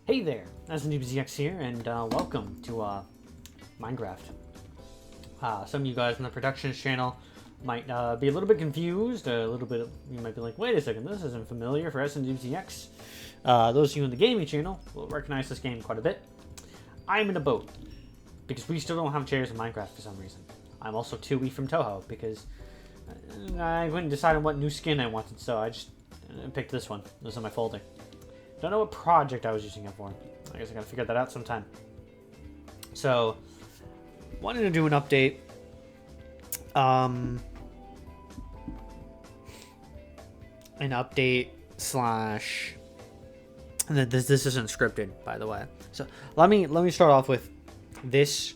Hey there, SNDBZX here, and welcome to Minecraft. Some of you guys on the Productions channel might be a little bit confused, you might be like, wait a second, this isn't familiar for SNDBZX. Those of you in the gaming channel will recognize this game quite a bit. I'm in a boat, because we still don't have chairs in Minecraft for some reason. I'm also 2 from Toho, because I couldn't decide on what new skin I wanted, so I just picked this one. This is in my folder. Don't know what project I was using it for. I guess I gotta figure that out sometime. So, wanted to do an update. An update slash. And this isn't scripted, by the way. So let me start off with this.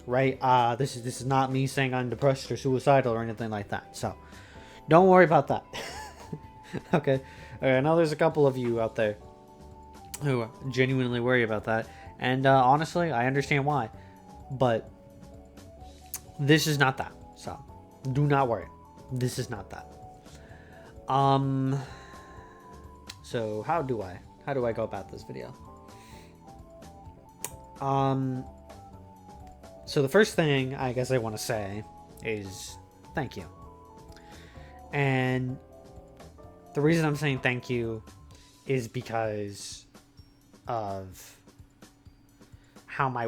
Right. This is not me saying I'm depressed or suicidal or anything like that. So, don't worry about that. Okay. I know there's a couple of you out there who genuinely worry about that, and honestly I understand why, but this is not that, so do not worry. This is not that. So how do I go about this video? So the first thing I guess I want to say is thank you, and the reason I'm saying thank you is because of how my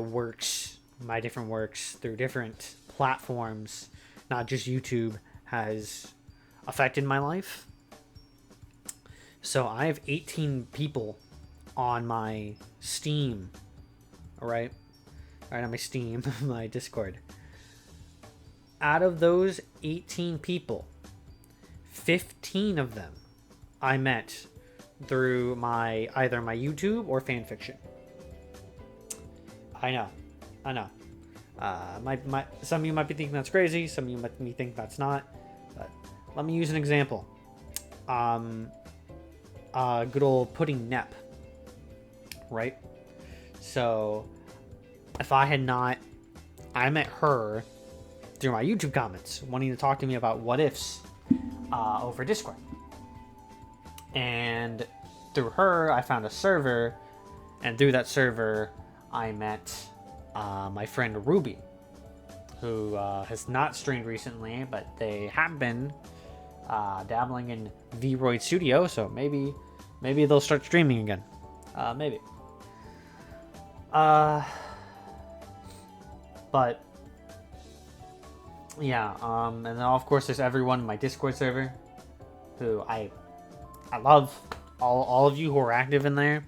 different works through different platforms, not just YouTube, has affected my life. So I have 18 people on my Steam, on my Steam, my Discord. Out of those 18 people, 15 of them I met through either my YouTube or fanfiction. I know. Some of you might be thinking that's crazy. Some of you might think that's not. But let me use an example. Good old Pudding Nep. Right? So, if I met her through my YouTube comments, wanting to talk to me about what ifs over Discord. And through her, I found a server, and through that server, I met my friend Ruby, who has not streamed recently, but they have been dabbling in Vroid Studio, so maybe they'll start streaming again. Maybe. But yeah, and then of course there's everyone in my Discord server, who I love. All of you who are active in there.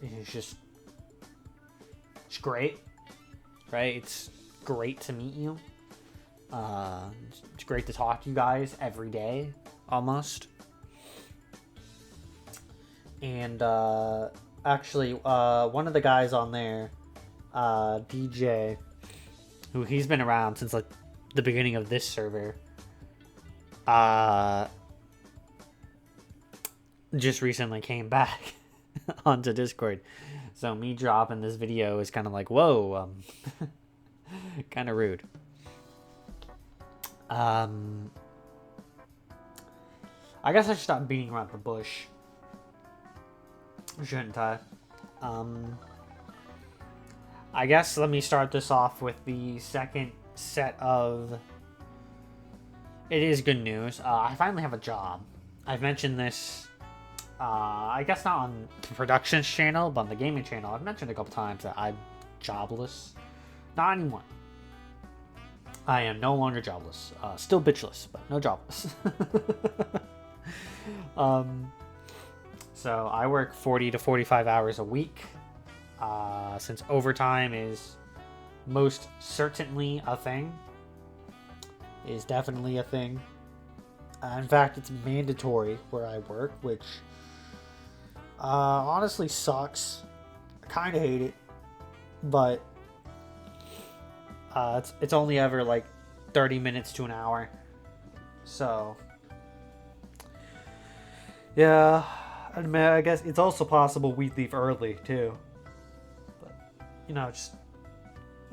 It's great, right? It's great to meet you. It's great to talk to you guys every day, almost. And actually, one of the guys on there, DJ, who he's been around since like the beginning of this server, just recently came back onto Discord. So me dropping this video is kind of like, whoa, kind of rude. I guess I should stop beating around the bush, shouldn't I? I guess let me start this off with the second set of... It is good news. I finally have a job. I've mentioned this, I guess not on the Productions channel, but on the gaming channel. I've mentioned a couple times that I'm jobless. Not anymore. I am no longer jobless. Still bitchless, but no jobless. So I work 40 to 45 hours a week. Since overtime is most certainly a thing. Is definitely a thing. In fact, it's mandatory where I work, which honestly sucks. I kind of hate it, but it's only ever like 30 minutes to an hour. So yeah, I guess it's also possible we leave early too. But it just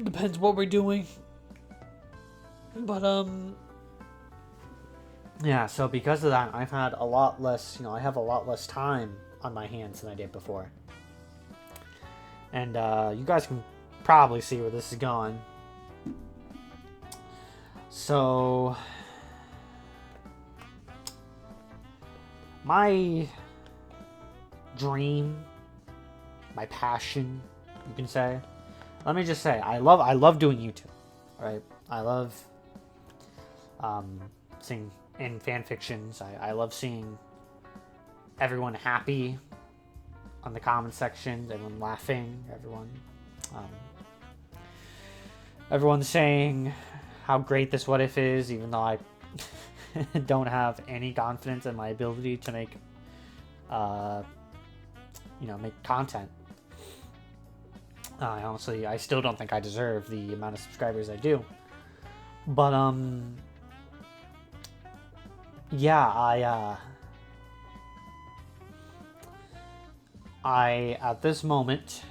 depends what we're doing. But yeah, so because of that, I've had a lot less, I have a lot less time on my hands than I did before. And you guys can probably see where this is going. So, my dream, my passion, you can say. Let me just say, I love doing YouTube, right? I love seeing in fan fictions. I love seeing everyone happy on the comment section, everyone laughing, everyone saying how great this What If is, even though I don't have any confidence in my ability to make make content. Honestly, I still don't think I deserve the amount of subscribers I do. But yeah, I at this moment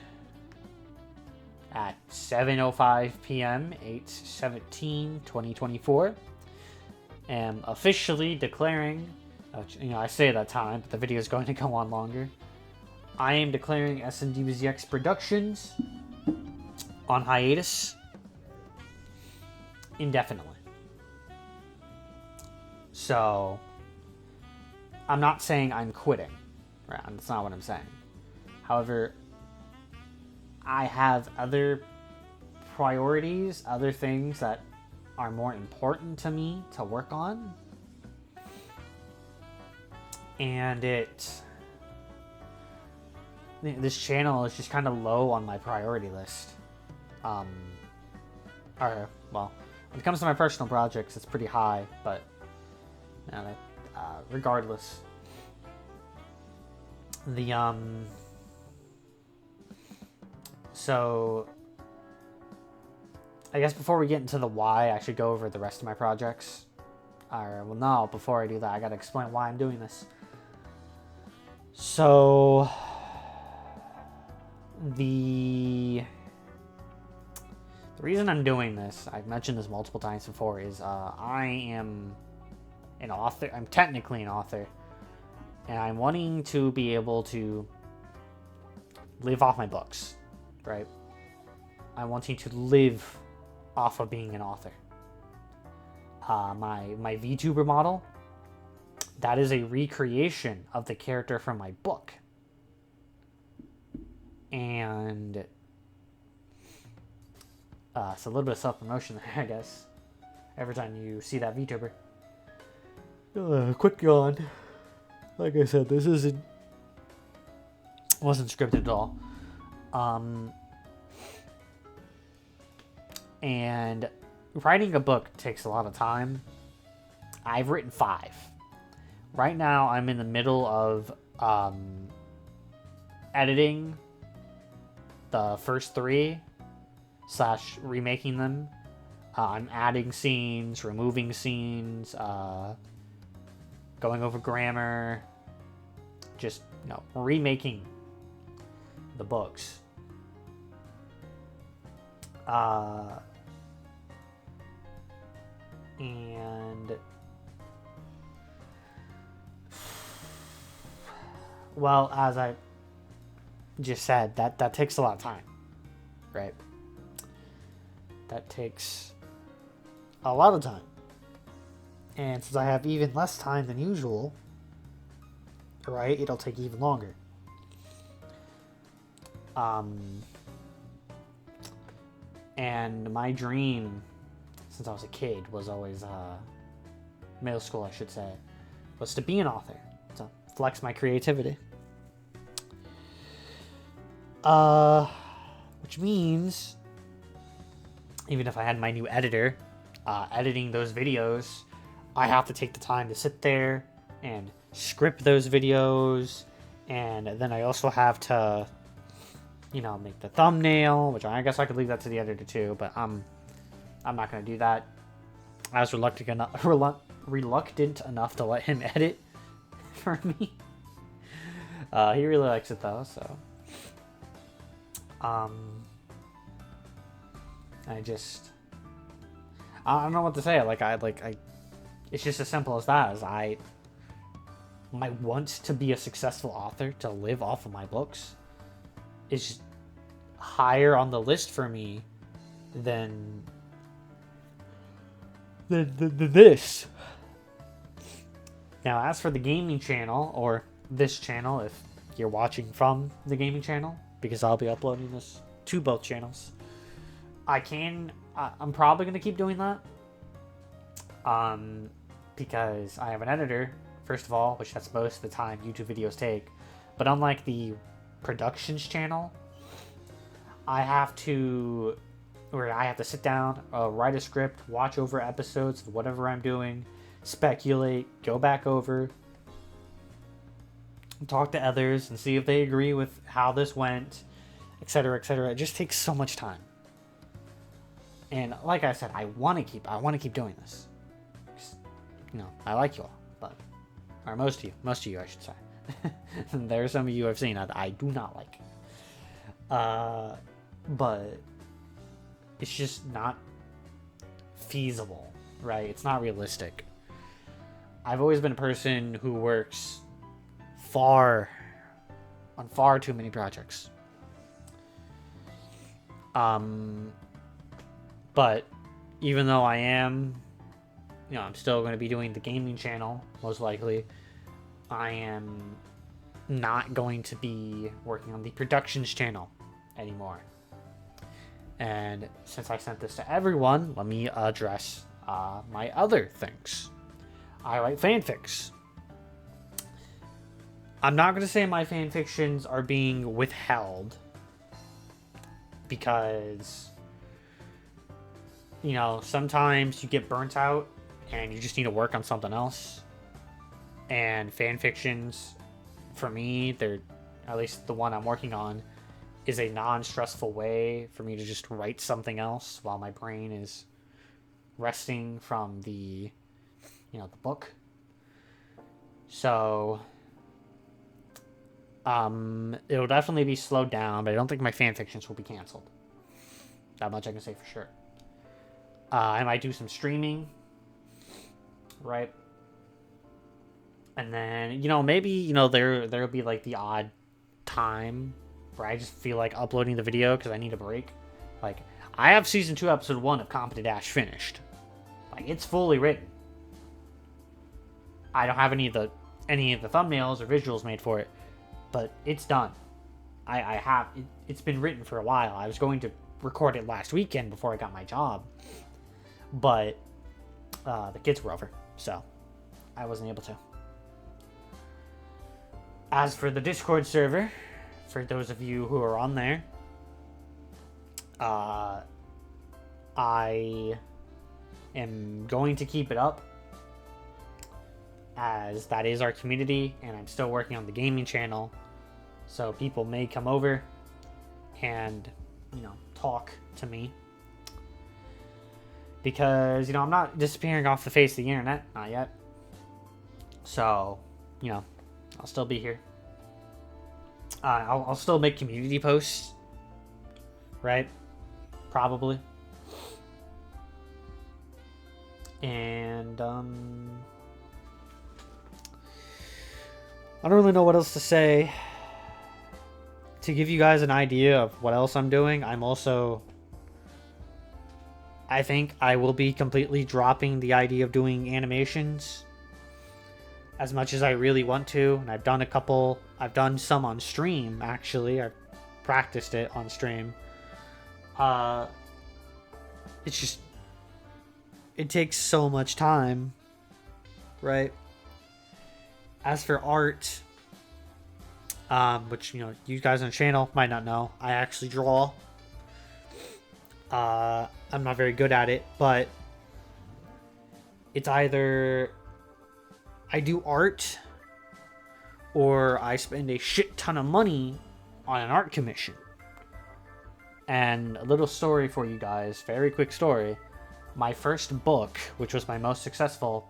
at 7:05 p.m. 8/17/2024 am officially declaring, I say that time, but the video is going to go on longer. I am declaring SNDBZX Productions on hiatus indefinitely. So, I'm not saying I'm quitting. Right? That's not what I'm saying. However, I have other priorities, other things that are more important to me to work on. And this channel is just kind of low on my priority list. When it comes to my personal projects, it's pretty high, but regardless, so I guess before we get into the why, I should go over the rest of my projects. Before I do that, I gotta explain why I'm doing this. So the reason I'm doing this, I've mentioned this multiple times before, is I am an author. I'm technically an author, and I'm wanting to be able to live off my books, right? I'm wanting to live off of being an author. My VTuber model, that is a recreation of the character from my book. And it's a little bit of self-promotion there, I guess, every time you see that VTuber. Quick yawn. Like I said, this wasn't scripted at all. And writing a book takes a lot of time. I've written 5. Right now, I'm in the middle of editing the first 3 / remaking them. I'm adding scenes, removing scenes, going over grammar, just remaking the books. And well, as I just said, that takes a lot of time, right? That takes a lot of time. And since I have even less time than usual, right, it'll take even longer. And my dream, since I was a kid, was always, middle school, I should say, was to be an author, to flex my creativity. Which means, even if I had my new editor, editing those videos, I have to take the time to sit there and script those videos, and then I also have to, make the thumbnail, which I guess I could leave that to the editor too, but I'm not going to do that. I was reluctant enough to let him edit for me. He really likes it though, so I don't know what to say. It's just as simple as that. my want to be a successful author, to live off of my books, is higher on the list for me than this. Now, as for the gaming channel, or this channel, if you're watching from the gaming channel, because I'll be uploading this to both channels, I'm probably going to keep doing that. Because I have an editor, first of all, which that's most of the time YouTube videos take. But unlike the productions channel, I have to sit down, write a script, watch over episodes of whatever I'm doing, speculate, go back over, talk to others and see if they agree with how this went, etc., etc. It just takes so much time. And like I said, I want to keep doing this. You know, I like you all, but, or most of you, I should say. There are some of you I've seen that I do not like. But it's just not feasible, right? It's not realistic. I've always been a person who works on far too many projects. But even though I am, you know, I'm still going to be doing the gaming channel, most likely, I am not going to be working on the productions channel anymore. And since I sent this to everyone, let me address my other things. I write fanfics. I'm not going to say my fanfictions are being withheld because, you know, sometimes you get burnt out and you just need to work on something else. And fanfictions, for me, they're, at least the one I'm working on, is a non-stressful way for me to just write something else while my brain is resting from the, you know, the book. So, it'll definitely be slowed down, but I don't think my fanfictions will be canceled. That much I can say for sure. I might do some streaming, right? And then, you know, maybe, you know, there'll be like the odd time where I just feel like uploading the video because I need a break. Like, I have season 2 episode 1 of Competent Dash finished. Like, it's fully written. I don't have any of the thumbnails or visuals made for it, but it's done. I have it's been written for a while. I was going to record it last weekend before I got my job, but the kids were over, so I wasn't able to. As for the Discord server, for those of you who are on there, I am going to keep it up, as that is our community, and I'm still working on the gaming channel, so people may come over and, you know, talk to me, because, you know, I'm not disappearing off the face of the internet, not yet, so, you know, I'll still be here. I'll still make community posts, right? Probably. And, I don't really know what else to say. To give you guys an idea of what else I'm doing, I think I will be completely dropping the idea of doing animations. As much as I really want to, and I've done some on stream, actually. I've practiced it on stream. It's just, it takes so much time, right? As for art, which, you know, you guys on the channel might not know, I actually draw. I'm not very good at it, but it's either I do art or I spend a shit ton of money on an art commission. And a little story for you guys, very quick story. My first book, which was my most successful,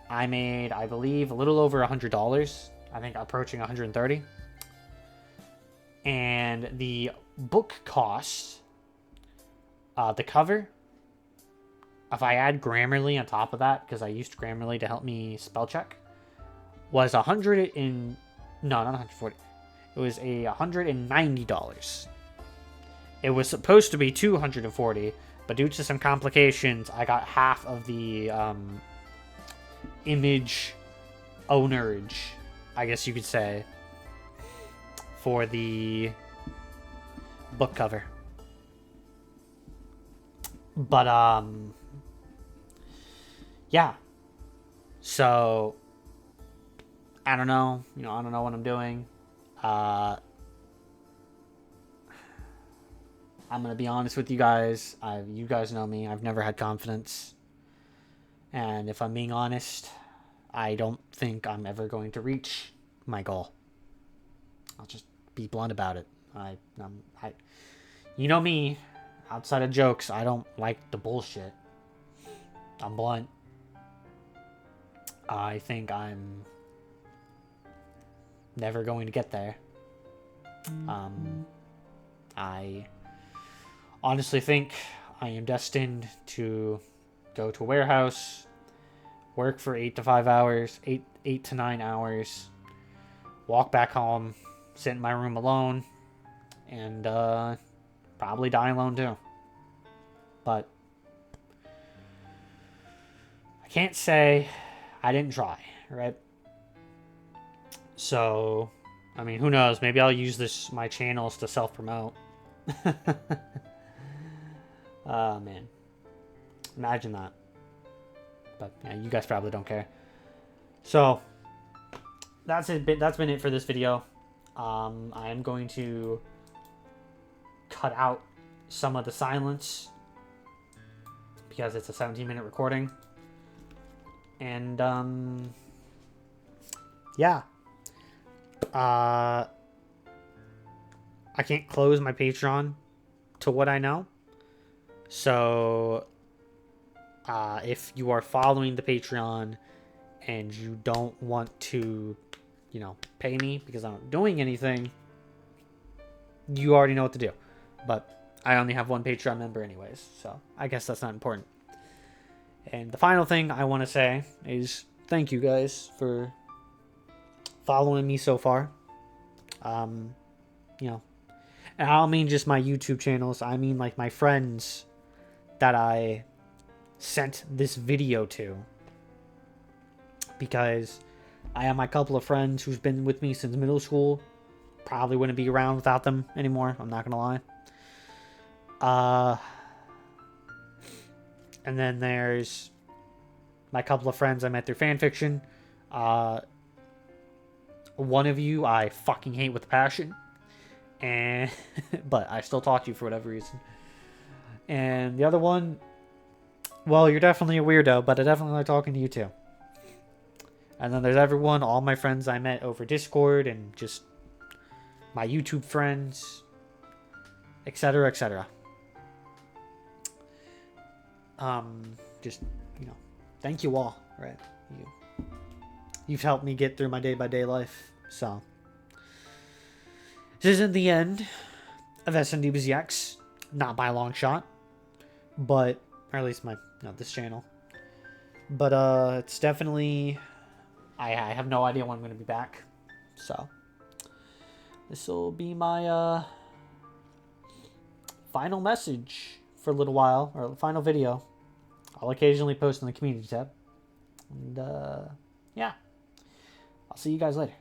I made, I believe, a little over $100. I think approaching $130. And the book cost, the cover, if I add Grammarly on top of that, because I used Grammarly to help me spell check, was no, not 140. It was $190. It was supposed to be $240, but due to some complications, I got half of the image ownerage, I guess you could say, for the book cover. But yeah. So I don't know, I don't know what I'm doing. I'm gonna be honest with you guys. You guys know me. I've never had confidence, and if I'm being honest, I don't think I'm ever going to reach my goal. I'll just be blunt about it. You know me. Outside of jokes, I don't like the bullshit. I'm blunt. I think I'm never going to get there. I honestly think I am destined to go to a warehouse, work for 8 to 9 hours, walk back home, sit in my room alone, and probably die alone too. But I can't say I didn't try, right? So, I mean, who knows? Maybe I'll use my channels to self-promote. Oh, man. Imagine that. But, yeah, you guys probably don't care. So, that's it. That's been it for this video. I am going to cut out some of the silence because it's a 17-minute recording. And, yeah. I can't close my Patreon to what I know. So, if you are following the Patreon and you don't want to, pay me because I'm not doing anything, you already know what to do. But I only have one Patreon member anyways, so I guess that's not important. And the final thing I want to say is thank you guys for following me so far. And I don't mean just my YouTube channels. I mean like my friends that I sent this video to. Because I have my couple of friends who's been with me since middle school. Probably wouldn't be around without them anymore. I'm not going to lie. And then there's my couple of friends I met through fanfiction. One of you I fucking hate with passion. And but I still talk to you for whatever reason. And the other one, well, you're definitely a weirdo, but I definitely like talking to you too. And then there's everyone, all my friends I met over Discord and just my YouTube friends, etc., etc. Just, thank you all, right? You've helped me get through my day-by-day life, so. This isn't the end of SNDBZX, not by a long shot, but, or at least this channel. But, it's definitely, I have no idea when I'm going to be back, so. This will be my, final message for a little while, or final video. I'll occasionally post in the community tab. And, yeah. I'll see you guys later.